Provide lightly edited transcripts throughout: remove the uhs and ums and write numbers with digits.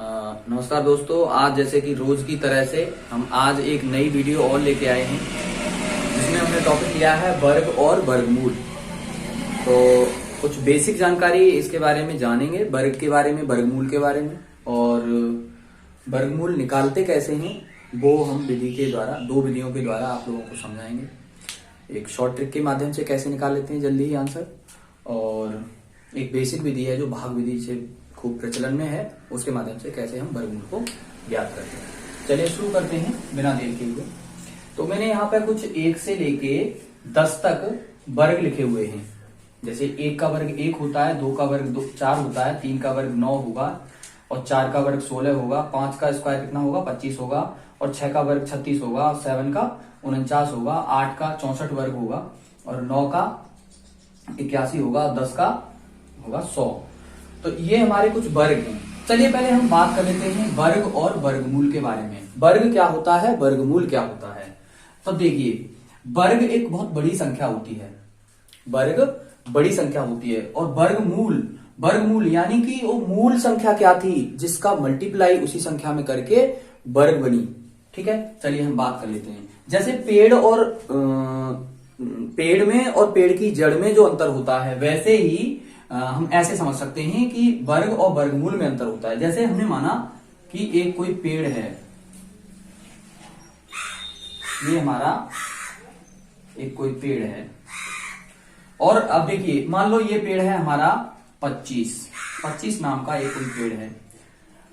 नमस्कार दोस्तों। आज जैसे कि रोज की तरह से हम आज एक नई वीडियो और लेके आए हैं जिसमें हमने टॉपिक लिया है वर्ग और वर्गमूल। तो कुछ बेसिक जानकारी इसके बारे में जानेंगे, वर्ग के बारे में, वर्गमूल के बारे में, और वर्गमूल निकालते कैसे हैं वो हम विधि के द्वारा, दो विधियों के द्वारा आप लोगों को समझाएंगे। एक शॉर्ट ट्रिक के माध्यम से कैसे निकाल लेते हैं जल्दी ही आंसर, और एक बेसिक विधि है जो भाग विधि से खूब प्रचलन में है, उसके माध्यम से कैसे हम वर्गमूल को ज्ञात करते हैं। चलिए शुरू करते हैं बिना देर के हुए। तो मैंने यहाँ पे कुछ 1 से लेके 10 तक वर्ग लिखे हुए हैं। जैसे 1 का वर्ग 1 होता है, 2 का वर्ग 4 होता है, 3 का वर्ग 9 होगा, और 4 का वर्ग 16 होगा, 5 का स्क्वायर कितना होगा 25 होगा, और 6 का वर्ग 36 होगा, और 7 का 49 होगा, 8 का 64 वर्ग होगा, और 9 का 81 होगा, 10 का होगा 100। तो ये हमारे कुछ वर्ग हैं। चलिए पहले हम बात कर लेते हैं वर्ग और वर्गमूल के बारे में। वर्ग क्या होता है, वर्गमूल क्या होता है। तब देखिए, वर्ग एक बहुत बड़ी संख्या होती है, वर्ग बड़ी संख्या होती है, और वर्गमूल, वर्गमूल यानी कि वो मूल संख्या क्या थी जिसका मल्टीप्लाई उसी संख्या में करके वर्ग बनी। ठीक है, चलिए हम बात कर लेते हैं। जैसे पेड़ और पेड़ में और पेड़ की जड़ में जो अंतर होता है, वैसे ही हम ऐसे समझ सकते हैं कि वर्ग और वर्गमूल में अंतर होता है। जैसे हमने माना कि एक कोई पेड़ है, ये हमारा एक कोई पेड़ है, और अब देखिए मान लो ये पेड़ है हमारा 25 नाम का एक कोई पेड़ है।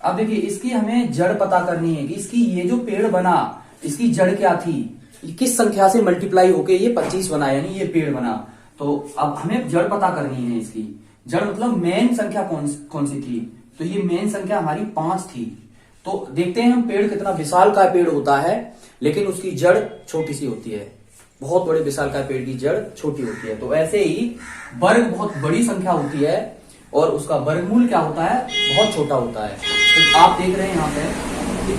अब देखिए इसकी हमें जड़ पता करनी है कि इसकी ये जो पेड़ बना, इसकी जड़ क्या थी, किस संख्या से मल्टीप्लाई होके ये 25 बना, यानी ये पेड़ बना। तो अब हमें जड़ पता करनी है। इसकी जड़ मतलब मेन संख्या कौन सी थी, तो ये मेन संख्या हमारी 5 थी। तो देखते हैं हम पेड़ कितना विशाल का पेड़ होता है, लेकिन उसकी जड़ छोटी सी होती है। बहुत बड़े विशाल का पेड़ की जड़ छोटी होती है। तो ऐसे ही वर्ग बहुत बड़ी संख्या होती है और उसका वर्गमूल क्या होता है, बहुत छोटा होता है। तो आप देख रहे हैं यहाँ पे कि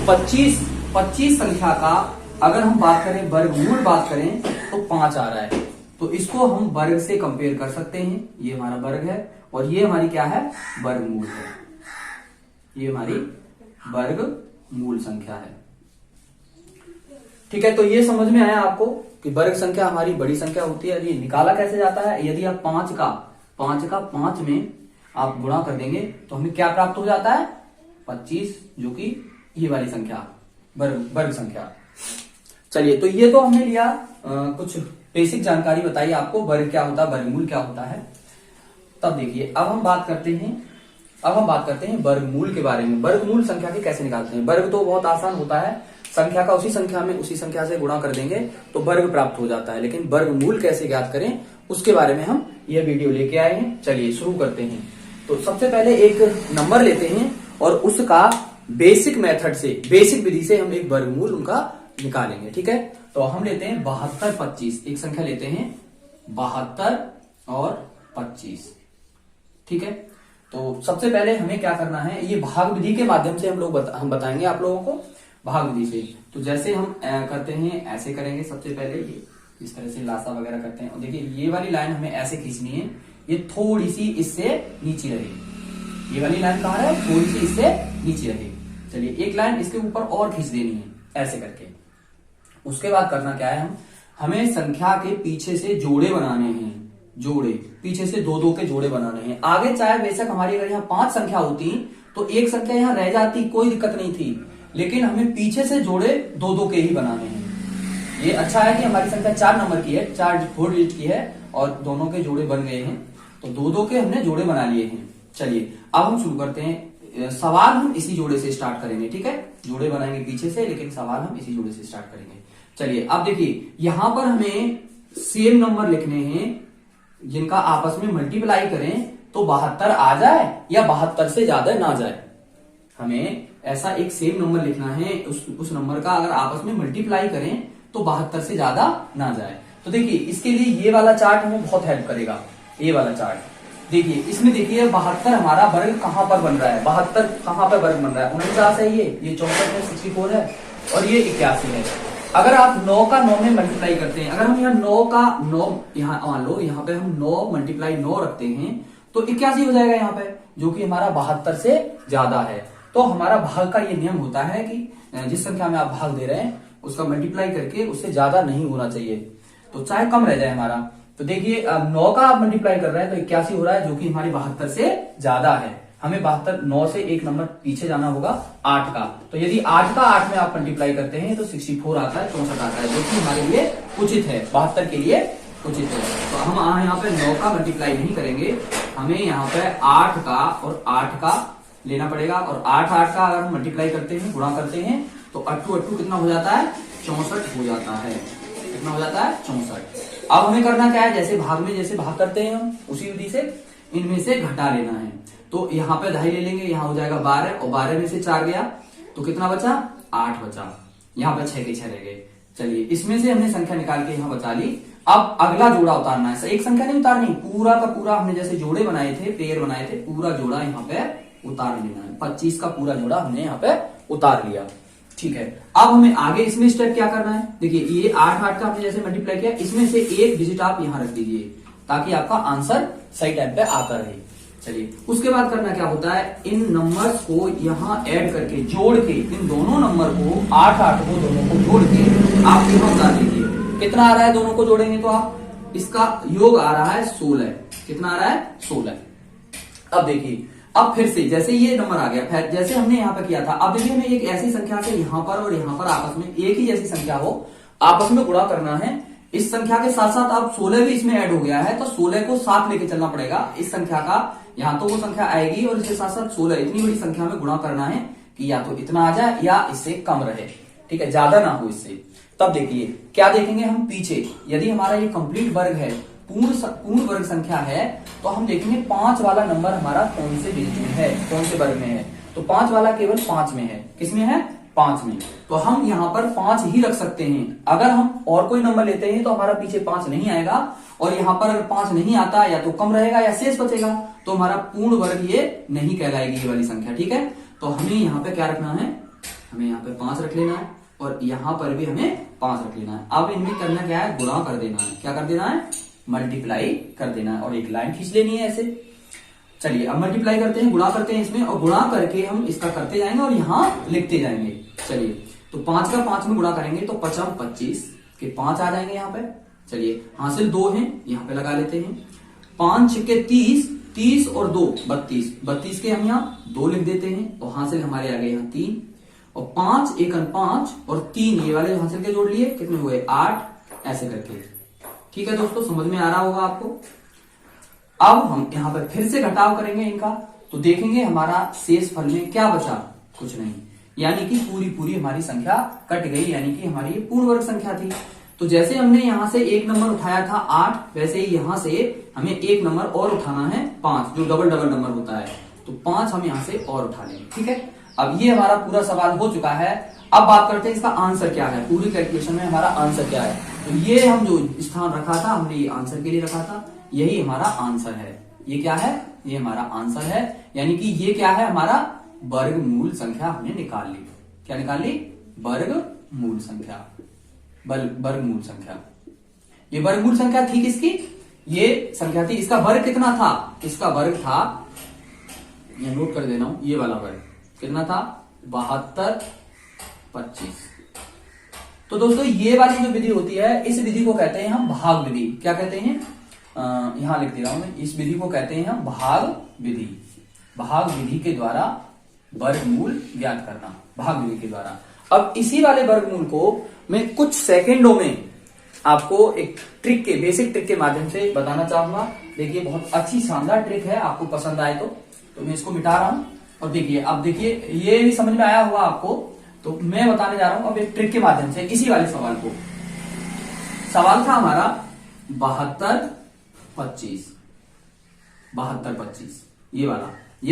25 संख्या का अगर हम बात करें, वर्गमूल बात करें तो 5 आ रहा है। तो इसको हम वर्ग से कंपेयर कर सकते हैं। ये हमारा वर्ग है और ये हमारी क्या है, वर्गमूल है। ये हमारी वर्गमूल संख्या है। ठीक है, तो ये समझ में आया आपको कि वर्ग संख्या हमारी बड़ी संख्या होती है। ये निकाला कैसे जाता है, यदि आप 5 का 5 में आप गुणा कर देंगे तो हमें क्या प्राप्त हो जाता है, 25, जो कि ये वाली संख्या वर्ग संख्या। चलिए, तो ये तो हमने लिया कुछ बेसिक जानकारी बताई आपको, वर्ग क्या होता है, वर्गमूल क्या होता है। तब देखिए अब हम बात करते हैं वर्गमूल के बारे में। वर्गमूल संख्या के कैसे निकालते हैं। वर्ग तो बहुत आसान होता है, संख्या का उसी संख्या से गुणा कर देंगे तो वर्ग प्राप्त हो जाता है। लेकिन वर्गमूल कैसे ज्ञात करें उसके बारे में हम यह वीडियो लेके आए हैं। चलिए शुरू करते हैं। तो सबसे पहले एक नंबर लेते हैं और उसका बेसिक मेथड से, बेसिक विधि से हम एक वर्गमूल उनका निकालेंगे। ठीक है, तो हम लेते हैं 72, 25। एक संख्या लेते हैं 72 और 25। ठीक है, तो सबसे पहले हमें क्या करना है, ये भाग विधि के माध्यम से हम बताएंगे आप लोगों को, भाग विधि से। तो जैसे हम करते हैं ऐसे करेंगे। सबसे पहले ये इस तरह से लासा वगैरह करते हैं, और देखिए ये वाली लाइन हमें ऐसे खींचनी है, ये थोड़ी सी इससे नीचे रहे। ये वाली लाइन कहाँ है, थोड़ी सी इससे नीचे रहे। चलिए एक लाइन इसके ऊपर और खींच देनी है ऐसे करके। उसके बाद करना क्या है, हमें संख्या के पीछे से जोड़े बनाने हैं, जोड़े पीछे से 2-2 के जोड़े बनाने हैं। आगे चाहे बेशक हमारी अगर यहाँ 5 संख्या होती तो एक संख्या यहाँ रह जाती, कोई दिक्कत नहीं थी, लेकिन हमें पीछे से जोड़े 2-2 के ही बनाने हैं। ये अच्छा है कि हमारी संख्या 4 नंबर की है, 4 डिजिट की है, और दोनों के जोड़े बन गए हैं, तो 2-2 के हमने जोड़े बना लिए हैं। चलिए अब हम शुरू करते हैं। सवाल हम इसी जोड़े से स्टार्ट करेंगे। ठीक है, जोड़े बनाएंगे पीछे से, लेकिन सवाल हम इसी जोड़े से स्टार्ट करेंगे। चलिए अब देखिए, यहां पर हमें सेम नंबर लिखने हैं जिनका आपस में मल्टीप्लाई करें तो 72 आ जाए या 72 से ज्यादा ना जाए। हमें ऐसा एक सेम नंबर लिखना है, उस नंबर का अगर आपस में मल्टीप्लाई करें तो 72 से ज्यादा ना जाए। तो देखिए इसके लिए ये वाला चार्ट हमें बहुत हेल्प करेगा। ये वाला चार्ट देखिए, इसमें देखिए 72 हमारा वर्ग कहां पर बन रहा है, 72 कहां पर वर्ग बन रहा है, 49 है, ये 64 है, 64 है, और ये 81 है। अगर आप 9 का 9 में मल्टीप्लाई करते हैं, अगर हम यहाँ 9 का 9 यहाँ मान लो, यहाँ पे हम 9 मल्टीप्लाई 9 रखते हैं तो 81 हो जाएगा यहाँ पे, जो कि हमारा 72 से ज्यादा है। तो हमारा भाग का ये नियम होता है कि जिस संख्या में आप भाग दे रहे हैं उसका मल्टीप्लाई करके उससे ज्यादा नहीं होना चाहिए, तो चाहे कम रह जाए हमारा। तो देखिए 9 का आप मल्टीप्लाई कर रहे हैं तो 81 हो रहा है, जो कि हमारी 72 से ज्यादा है। हमें 72 9 से एक नंबर पीछे जाना होगा 8 का। तो यदि 8 का 8 में आप मल्टीप्लाई करते हैं तो 64 आता है, 64 आता है, जो कि हमारे लिए उचित है, 72 के लिए उचित है। तो हम यहाँ पे 9 का मल्टीप्लाई नहीं करेंगे, हमें यहाँ पे 8 का और 8 का लेना पड़ेगा। और 8 का अगर हम मल्टीप्लाई करते हैं, गुणा करते हैं, तो 8 कितना हो जाता है, 64 हो जाता है। कितना हो जाता है, 64। अब हमें करना क्या है, जैसे भाग में जैसे भाग करते हैं हम उसी विधि से इनमें से घटा लेना है। तो यहाँ पे 2.5 ले लेंगे, यहाँ हो जाएगा 12 और 12 में से 4 गया तो कितना बचा, 8 बचा। यहाँ पे 6 के 6 रह गए। चलिए इसमें से हमने संख्या निकाल के यहाँ बचा ली। अब अगला जोड़ा उतारना है, एक संख्या नहीं उतारनी, पूरा का पूरा हमने जैसे जोड़े बनाए थे, पेयर बनाए थे, पूरा जोड़ा यहाँ पे उतार लेना है। 25 का पूरा जोड़ा हमने यहाँ पे उतार लिया। ठीक है, अब हमें आगे इसमें स्टेप क्या करना है, देखिए ये 8 का हमने जैसे मल्टीप्लाई किया, इसमें से एक डिजिट आप यहाँ रख दीजिए ताकि आपका आंसर सही टाइम पे आता रहे। चलिए उसके बाद करना क्या होता है, इन नंबर्स को यहाँ ऐड करके जोड़ के, इन दोनों नंबर को 8 को दोनों को जोड़ के आप यहाँ उतार लीजिए। कितना आ रहा है, दोनों को जोड़ेंगे तो आप इसका योग आ रहा है 16। कितना आ रहा है, 16। अब देखिए, अब फिर से जैसे ये नंबर आ गया, फिर जैसे हमने यहाँ पे किया था, अब देखिए हमें एक ऐसी संख्या से यहाँ पर और यहाँ पर आपस में एक ही जैसी संख्या हो, आपस में गुणा करना है। इस संख्या के साथ साथ अब 16 भी इसमें ऐड हो गया है, तो 16 को साथ लेके चलना पड़ेगा। इस संख्या का यहाँ तो वो संख्या आएगी और इसके साथ साथ 16 इतनी बड़ी संख्या में गुणा करना है कि या तो इतना आ जाए या इससे कम रहे, ठीक है, ज्यादा ना हो इससे। तब देखिए क्या देखेंगे हम पीछे, यदि हमारा ये कंप्लीट वर्ग है, पूर्ण वर्ग संख्या है, तो हम देखेंगे 5 वाला नंबर हमारा कौन से डिजिट में है, कौन से वर्ग में है। तो 5 वाला केवल 5 में है, किसमें है, 5 में। तो हम यहाँ पर 5 ही रख सकते हैं। अगर हम और कोई नंबर लेते हैं तो हमारा पीछे 5 नहीं आएगा, और यहाँ पर अगर 5 नहीं आता, या तो कम रहेगा या शेष बचेगा, तो हमारा पूर्ण वर्ग ये नहीं कहलाएगी ये वाली संख्या। ठीक है, तो हमें यहाँ पे क्या रखना है, हमें यहाँ पे 5 रख लेना है और यहाँ पर भी हमें 5 रख लेना है। अब इनमें करना क्या है, गुणा कर देना है। क्या कर देना है, मल्टीप्लाई कर देना है और एक लाइन खींच लेनी है ऐसे। चलिए अब मल्टीप्लाई करते हैं, गुणा करते हैं इसमें, और गुणा करके हम इसका करते जाएंगे और यहाँ लिखते जाएंगे। चलिए तो 5 का 5 में गुणा करेंगे तो 5 25 के 5 आ जाएंगे यहाँ पे। चलिए हासिल 2 है, यहाँ पे लगा लेते हैं। 5 छक्के 30, 30 और 2 32, 32 के हम यहाँ 2 लिख देते हैं, तो हासिल हमारे आ गए यहाँ 3, और 5 1 5 और 3 ये वाले हासिल के जोड़ लिए, कितने हुए 8, ऐसे करके। ठीक है दोस्तों, समझ में आ रहा होगा आपको। अब हम यहाँ पर फिर से घटाव करेंगे इनका, तो देखेंगे हमारा शेष फल में क्या बचा, कुछ नहीं, यानी कि पूरी हमारी संख्या कट गई, यानी कि हमारी ये पूर्ण वर्ग संख्या थी। तो जैसे हमने यहाँ से एक नंबर उठाया था 8, वैसे ही यहाँ से हमें एक नंबर और उठाना है 5, जो डबल नंबर होता है। तो 5 हम यहाँ से और उठा लेंगे। ठीक है, अब ये हमारा पूरा सवाल हो चुका है। अब बात करते हैं इसका आंसर क्या है, पूरी कैलकुलेशन में हमारा आंसर क्या है। तो ये हम जो स्थान रखा था, हमने ये आंसर के लिए रखा था, यही हमारा आंसर है। ये क्या है, ये हमारा आंसर है, यानी कि ये क्या है, हमारा वर्गमूल संख्या हमने निकाल ली। क्या निकाल ली, वर्गमूल संख्या, वर्गमूल संख्या। ये वर्गमूल संख्या थी किसकी, ये संख्या थी, इसका वर्ग कितना था, इसका वर्ग था, ये नोट कर देना हूं, ये वाला वर्ग कितना था 72 25। तो दोस्तों ये वाली जो विधि होती है, इस विधि को कहते हैं हम भाग विधि। क्या कहते हैं, यहां लिख दे रहा हूं मैं, इस विधि को कहते हैं हम भाग विधि। भाग विधि के द्वारा वर्गमूल ज्ञात करना, भाग विधि के द्वारा। अब इसी वाले वर्गमूल को मैं कुछ सेकंडों में आपको एक ट्रिक के, बेसिक ट्रिक के माध्यम से बताना चाहूंगा। देखिए बहुत अच्छी शानदार ट्रिक है, आपको पसंद आए तो मैं इसको मिटा रहा हूं। और देखिए, अब देखिए ये भी समझ में आया होगा आपको, तो मैं बताने जा रहा हूं अब एक ट्रिक के माध्यम से इसी वाले सवाल को। सवाल था हमारा 72 25, 72 25, ये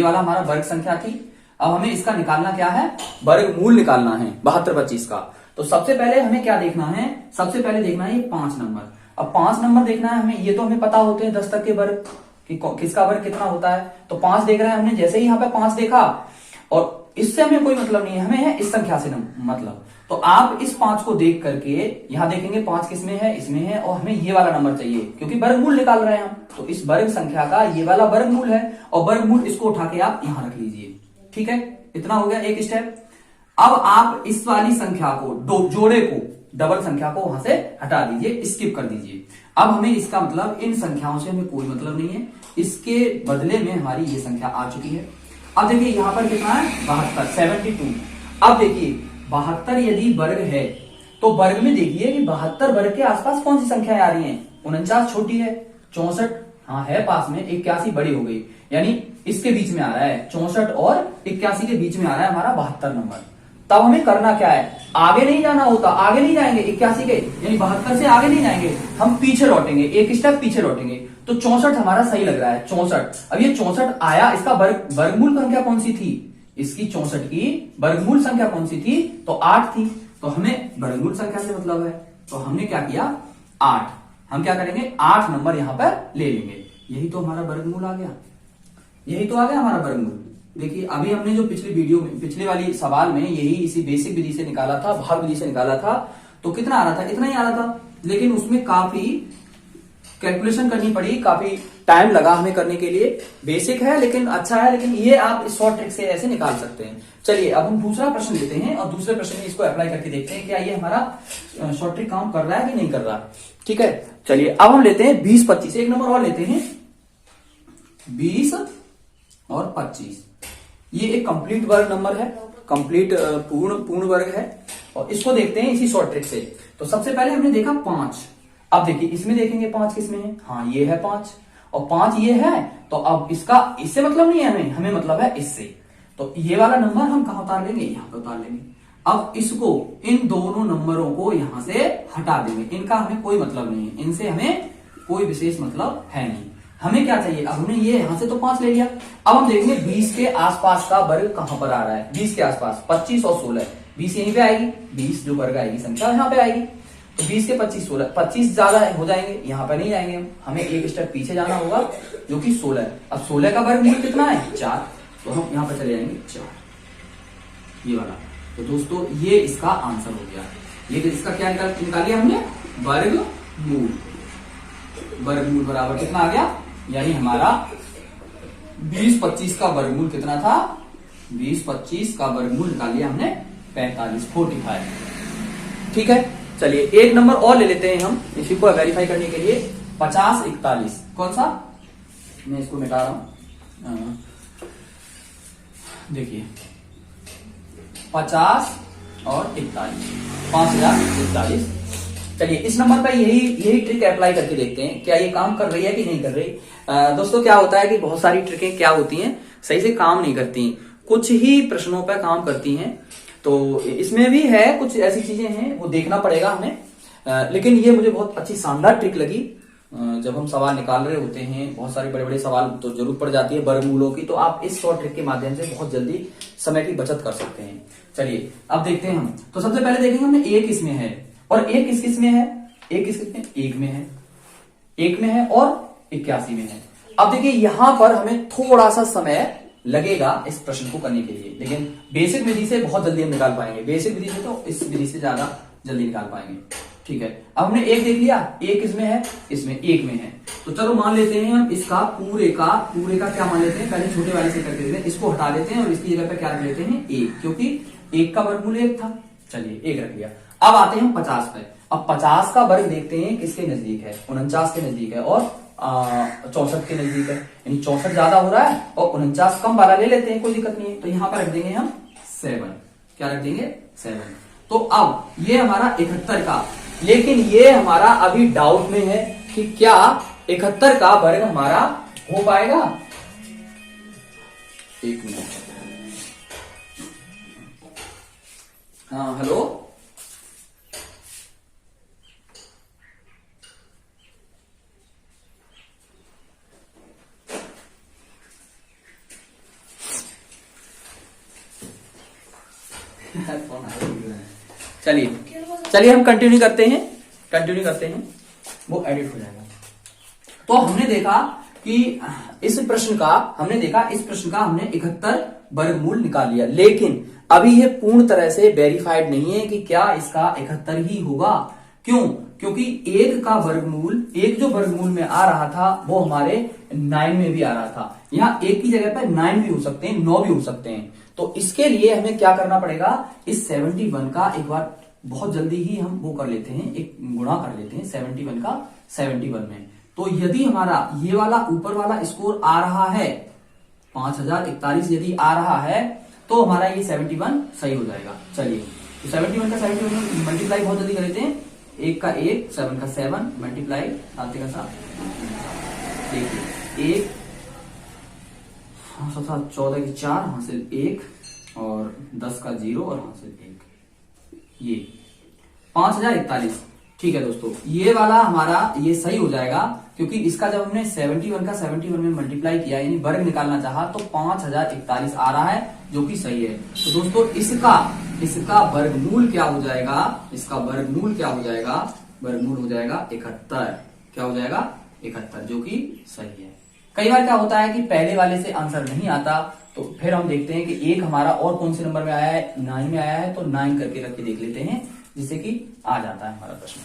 वाला हमारा वर्ग संख्या थी। अब हमें इसका निकालना क्या है, वर्गमूल निकालना है 72 25 का। तो सबसे पहले हमें क्या देखना है, सबसे पहले देखना है ये 5 नंबर। अब 5 नंबर देखना है हमें, ये तो हमें पता होते हैं 10 तक के वर्ग कि किसका वर्ग कितना होता है। तो 5 देख रहे हैं हमने, जैसे ही यहाँ पे 5 देखा, और इससे हमें कोई मतलब नहीं है, हमें है इस संख्या से मतलब। तो आप इस 5 को देख करके यहां देखेंगे 5 किसमें है, इसमें है, और हमें ये वाला नंबर चाहिए क्योंकि वर्गमूल निकाल रहे हैं हम। तो इस वर्ग संख्या का ये वाला वर्गमूल है, और वर्गमूल इसको उठा के आप यहां रख लीजिए। ठीक है, इतना हो गया एक स्टेप। अब आप इस वाली संख्या को जोड़े को डबल संख्या को वहां से हटा दीजिए, स्किप कर दीजिए। अब हमें इसका मतलब इन संख्याओं से हमें कोई मतलब नहीं है, इसके बदले में हमारी ये संख्या आ चुकी है। अब देखिए यहां पर कितना है 72, 72। अब देखिए 72 यदि वर्ग है तो वर्ग में देखिए कि 72 वर्ग के आसपास कौन सी संख्याएं आ रही हैं। 49 छोटी है, 64 हाँ है पास में, 81 बड़ी हो गई, यानी इसके बीच में आ रहा है 64 और 81 के बीच में आ रहा है हमारा 72 नंबर। तब हमें करना क्या है, आगे नहीं जाना होता, आगे नहीं जाएंगे 81 के यानी 72 से आगे नहीं जाएंगे, हम पीछे लौटेंगे, एक स्टेप पीछे लौटेंगे। तो 64 हमारा सही लग रहा है 64। अब ये 64 आया, इसका वर्गमूल संख्या कौन सी थी, इसकी 64 की वर्गमूल संख्या कौन सी थी, तो 8 थी। तो हमें वर्गमूल संख्या से मतलब है, तो हमने क्या किया 8। हम क्या करेंगे 8 नंबर यहां पर ले लेंगे, यही तो हमारा वर्गमूल आ गया, यही तो आ गया हमारा वर्गमूल। देखिए अभी हमने जो पिछली वीडियो में पिछले वाली सवाल में यही इसी बेसिक विधि से निकाला था, भाग विधि से निकाला था, तो कितना आ रहा था, इतना ही आ रहा था। लेकिन उसमें काफी कैलकुलेशन करनी पड़ी, काफी टाइम लगा हमें करने के लिए। बेसिक है लेकिन अच्छा है, लेकिन ये आप इस शॉर्ट ट्रिक से ऐसे निकाल सकते हैं। चलिए अब हम दूसरा प्रश्न लेते हैं और दूसरे प्रश्न में इसको अप्लाई करके देखते हैं क्या ये हमारा शॉर्ट ट्रिक काम कर रहा है कि नहीं कर रहा। ठीक है, चलिए अब हम लेते हैं 20, 25, एक नंबर और लेते हैं 20 और 25। ये एक कंप्लीट वर्ग नंबर है, कंप्लीट पूर्ण वर्ग है, और इसको देखते हैं इसी शॉर्ट ट्रिक से। तो सबसे पहले हमने देखा 5। अब देखिए इसमें देखेंगे 5 किसमें है, हाँ ये है 5 और 5 ये है। तो अब इसका इससे मतलब नहीं है हमें मतलब है इससे। तो ये वाला नंबर हम कहां उतार लेंगे, यहां पे उतार लेंगे। अब इसको इन दोनों नंबरों को यहां से हटा देंगे, इनका हमें कोई मतलब नहीं है, इनसे हमें कोई विशेष मतलब है नहीं। हमें क्या चाहिए, अब हमने ये यहां से तो 5 ले लिया। अब हम देखेंगे 20 के आसपास का वर्ग कहां पर आ रहा है। 20 के आसपास 25 और 16, 20 यहीं पे आएगी, 20 जो वर्ग आएगी संख्या यहां पे आएगी। तो 20 के 25 16, 25 ज्यादा हो जाएंगे, यहां पर नहीं जाएंगे हम, हमें एक स्टेप पीछे जाना होगा जो कि 16 है। अब 16 का वर्गमूल कितना है 4, तो हम यहां पर चले जाएंगे 4, ये वाला। तो दोस्तों ये इसका आंसर हो गया। ये इसका क्या निकाल लिया हमने, वर्गमूल। वर्गमूल बराबर कितना आ गया, यानी हमारा 20 25 का वर्गमूल कितना था, 20 25 का वर्गमूल निकाल लिया हमने 45, 45। ठीक है, चलिए एक नंबर और ले लेते हैं हम इसी को वेरीफाई करने के लिए। 50 41, कौन सा, मैं इसको मिटा रहा हूं। देखिए 50 और 41, 5041। चलिए इस नंबर पर यही ट्रिक अप्लाई करके देखते हैं क्या ये काम कर रही है कि नहीं कर रही। दोस्तों क्या होता है कि बहुत सारी ट्रिकें क्या होती हैं, सही से काम नहीं करती, कुछ ही प्रश्नों पर काम करती हैं। तो इसमें भी है कुछ ऐसी चीजें हैं, वो देखना पड़ेगा हमें। लेकिन ये मुझे बहुत अच्छी शानदार ट्रिक लगी। जब हम सवाल निकाल रहे होते हैं, बहुत सारे बड़े बड़े सवाल तो जरूरत पड़ जाती है वर्गमूलों की, तो आप इस शॉर्ट ट्रिक के माध्यम से बहुत जल्दी समय की बचत कर सकते हैं। चलिए अब देखते हैं हम। तो सबसे पहले देखेंगे हमने एक इसमें है और एक किस में है, एक किस में, एक में है, एक में है और 81 में है। अब देखिए यहां पर हमें थोड़ा सा समय लगेगा इस प्रश्न को करने के लिए, लेकिन बेसिक विधि से बहुत जल्दी हम निकाल पाएंगे। बेसिक विधि से तो इस विधि से ज्यादा जल्दी निकाल पाएंगे। ठीक है, अब हमने एक देख लिया, एक इसमें है, इसमें एक में है। तो चलो मान लेते हैं हम इसका पूरे का क्या मान लेते हैं, पहले छोटे वाले से करके देते हैं, इसको हटा देते हैं और इसकी जगह पे क्या रख लेते हैं 1, क्योंकि 1 का वर्गमूल 1 था। चलिए 1 रख लिया। अब आते हैं हम 50 पे। अब 50 का वर्ग देखते हैं किसके नजदीक है, 49 के नजदीक है और 64 के नजदीक है, यानी 64 ज्यादा हो रहा है और 49 कम वाला ले लेते हैं, कोई दिक्कत नहीं है। तो यहां पर रख देंगे हम 7, क्या रख देंगे 7। तो अब ये हमारा 71 का, लेकिन ये हमारा अभी डाउट में है कि क्या 71 का वर्ग हमारा हो पाएगा। एक मिनट, हाँ हेलो, चलिए हम कंटिन्यू करते हैं, वो एडिट हो जाएगा। तो हमने देखा कि इस प्रश्न का हमने 71 वर्गमूल निकाल लिया, लेकिन अभी ये पूर्ण तरह से वेरीफाइड नहीं है कि क्या इसका 71 ही होगा। क्यों, क्योंकि एक जो वर्गमूल में आ रहा था वो हमारे 9 में भी आ रहा था। यहाँ 1 की जगह पर 9 भी हो सकते हैं, 9 भी हो सकते हैं। तो इसके लिए हमें क्या करना पड़ेगा, इस 71 का एक बार बहुत जल्दी ही हम वो कर लेते हैं, एक गुणा कर लेते हैं 71 का 71 में। तो यदि हमारा ये वाला ऊपर वाला स्कोर आ रहा है 5041 यदि आ रहा है तो हमारा ये 71 सही हो जाएगा। चलिए तो 71 का 71 में मल्टीप्लाई बहुत जल्दी कर लेते हैं, 1 का 1, 7 का 7, मल्टीप्लाई 7 का 7, देखिए 1 7 14 की 4, हासिल 1 और 10 का 0 और हासिल 1, ये 5041। ठीक है दोस्तों, ये वाला हमारा ये सही हो जाएगा क्योंकि इसका जब हमने 71 का 71 में मल्टीप्लाई किया यानी वर्ग निकालना चाहा तो 5041 आ रहा है जो कि सही है। तो दोस्तों इसका वर्गमूल क्या हो जाएगा, इसका वर्गमूल क्या हो जाएगा, वर्गमूल हो जाएगा 71। क्या हो जाएगा 71 जो कि सही है। कई बार क्या होता है कि पहले वाले से आंसर नहीं आता तो फिर हम देखते हैं कि एक हमारा और कौन से नंबर में आया है, 9 में आया है, तो 9 करके रख के देख लेते हैं जिससे कि आ जाता है हमारा प्रश्न।